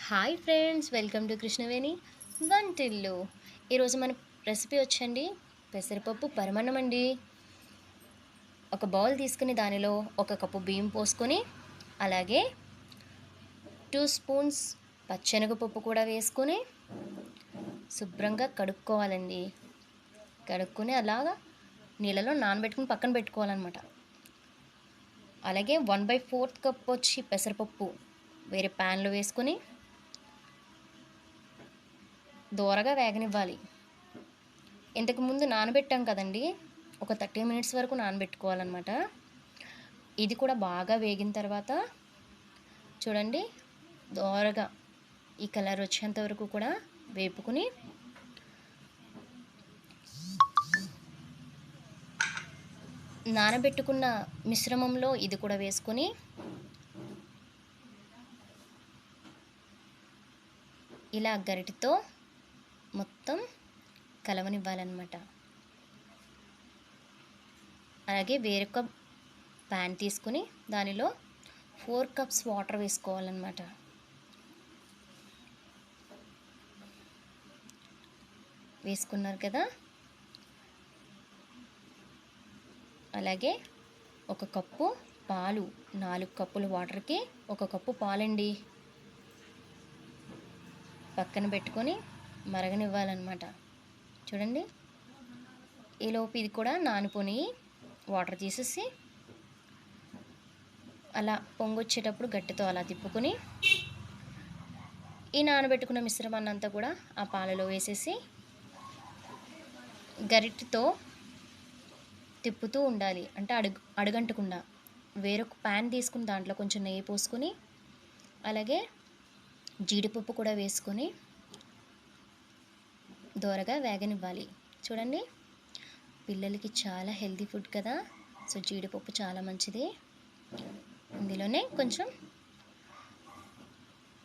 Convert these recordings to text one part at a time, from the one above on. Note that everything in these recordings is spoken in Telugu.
Hi friends, welcome to Krishnaveni వంటిల్లు. ఈరోజు మన రెసిపీ వచ్చండి పెసరపప్పు పరమన్నం అండి. ఒక బౌల్ తీసుకుని దానిలో 1 కప్పు బియ్యం పోసుకొని, అలాగే 2 స్పూన్స్ పచ్చెనగపప్పు కూడా వేసుకొని శుభ్రంగా కడుక్కోవాలండి. కడుక్కొని అలాగా నీళ్ళలో నానబెట్టుకుని పక్కన పెట్టుకోవాలన్నమాట. అలాగే 1/4 కప్ వచ్చి పెసరపప్పు వేరే ప్యాన్లో వేసుకొని దోరగా వేగనివ్వాలి. ఇంతకుముందు నానబెట్టాం కదండి, ఒక 30 మినిట్స్ వరకు నానబెట్టుకోవాలన్నమాట. ఇది కూడా బాగా వేగిన తర్వాత చూడండి, దోరగా ఈ కలర్ వచ్చేంత వరకు కూడా వేపుకుని నానబెట్టుకున్న మిశ్రమంలో ఇది కూడా వేసుకొని ఇలా గరిటెతో మొత్తం కలవనివ్వాలన్నమాట. అలాగే వేరొక ప్యాన్ తీసుకుని దానిలో 4 కప్స్ వాటర్ వేసుకోవాలన్నమాట. వేసుకున్నారు కదా. అలాగే 1 కప్పు పాలు, 4 కప్పుల వాటర్కి 1 కప్పు పాలండి. పక్కన పెట్టుకొని మరగనివ్వాలన్నమాట. చూడండి, ఈలోపు ఇది కూడా నానిపోని వాటర్ తీసేసి అలా పొంగొచ్చేటప్పుడు గట్టితో అలా తిప్పుకొని ఈ నానబెట్టుకున్న మిశ్రమాన్ని అంతా కూడా ఆ పాలలో వేసేసి గరిటెతో తిప్పుతూ ఉండాలి. అంటే అడుగంటకుండా. వేరొక ప్యాన్ తీసుకుని దాంట్లో కొంచెం నెయ్యి పోసుకొని, అలాగే జీడిపప్పు కూడా వేసుకొని దోరగా వేగనివ్వాలి. చూడండి, పిల్లలకి చాలా హెల్తీ ఫుడ్ కదా, సో జీడిపప్పు చాలా మంచిది. ఇందులోనే కొంచెం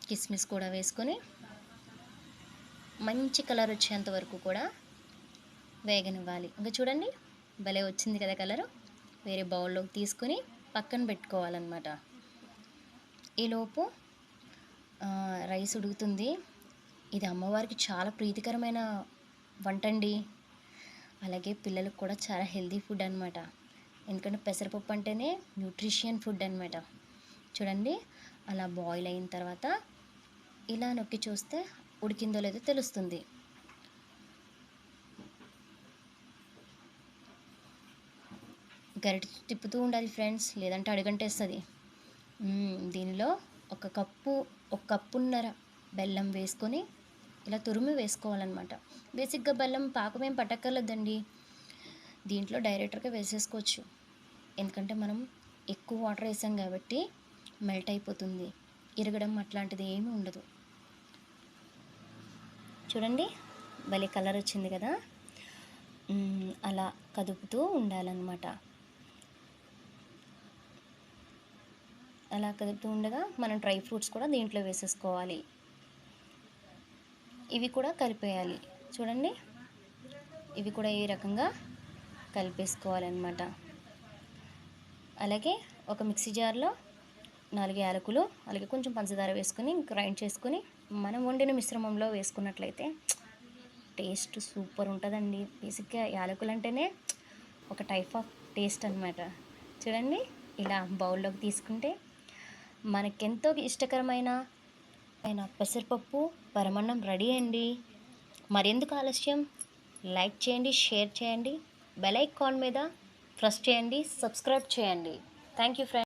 కిస్మిస్ కూడా వేసుకొని మంచి కలర్ వచ్చేంత వరకు కూడా వేగనివ్వాలి. ఇంకా చూడండి, భలే వచ్చింది కదా కలరు. వేరే బౌల్లోకి తీసుకొని పక్కన పెట్టుకోవాలన్నమాట. ఈలోపు రైస్ ఉడుకుతుంది. ఇది అమ్మవారికి చాలా ప్రీతికరమైన వంట అండి. అలాగే పిల్లలకు కూడా చాలా హెల్తీ ఫుడ్ అనమాట. ఎందుకంటే పెసరపప్పు అంటేనే న్యూట్రిషియన్ ఫుడ్ అనమాట. చూడండి, అలా బాయిల్ అయిన తర్వాత ఇలా నొక్కి చూస్తే ఉడికిందో లేదో తెలుస్తుంది. గరిటె తిప్పుతూ ఉండాలి ఫ్రెండ్స్, లేదంటే అడుగంటేస్తుంది. దీనిలో 1 కప్పున్నర బెల్లం వేసుకొని ఇలా తురిమి వేసుకోవాలన్నమాట. బేసిక్గా బెల్లం పాకమేం పట్టక్కర్లేదండి, దీంట్లో డైరెక్ట్గా వేసేసుకోవచ్చు. ఎందుకంటే మనం ఎక్కువ వాటర్ వేసాం కాబట్టి మెల్ట్ అయిపోతుంది, ఇరగడం అట్లాంటిది ఏమీ ఉండదు. చూడండి, భలే కలర్ వచ్చింది కదా. అలా కదుపుతూ ఉండాలన్నమాట. అలా కదుపుతూ ఉండగా మనం డ్రై ఫ్రూట్స్ కూడా దీంట్లో వేసేసుకోవాలి. ఇవి కూడా కలిపేయాలి. చూడండి, ఇవి కూడా ఈ రకంగా కలిపేసుకోవాలన్నమాట. అలాగే ఒక మిక్సీ జార్లో 4 యాలకులు, అలాగే కొంచెం పంచదార వేసుకొని గ్రైండ్ చేసుకొని మనం వండిన మిశ్రమంలో వేసుకున్నట్లయితే టేస్ట్ సూపర్ ఉంటుందండి. బేసిక్గా యాలకులు అంటేనే ఒక టైప్ ఆఫ్ టేస్ట్ అనమాట. చూడండి, ఇలా బౌల్లోకి తీసుకుంటే మనకెంతో ఇష్టకరమైన పెసరపప్పు పరమన్నం రెడీ అండి. మరెందుకు ఆలస్యం, లైక్ చేయండి, షేర్ చేయండి, బెల్ ఐకాన్ మీద ప్రెస్ చేయండి, సబ్స్క్రైబ్ చేయండి. Thank you friends.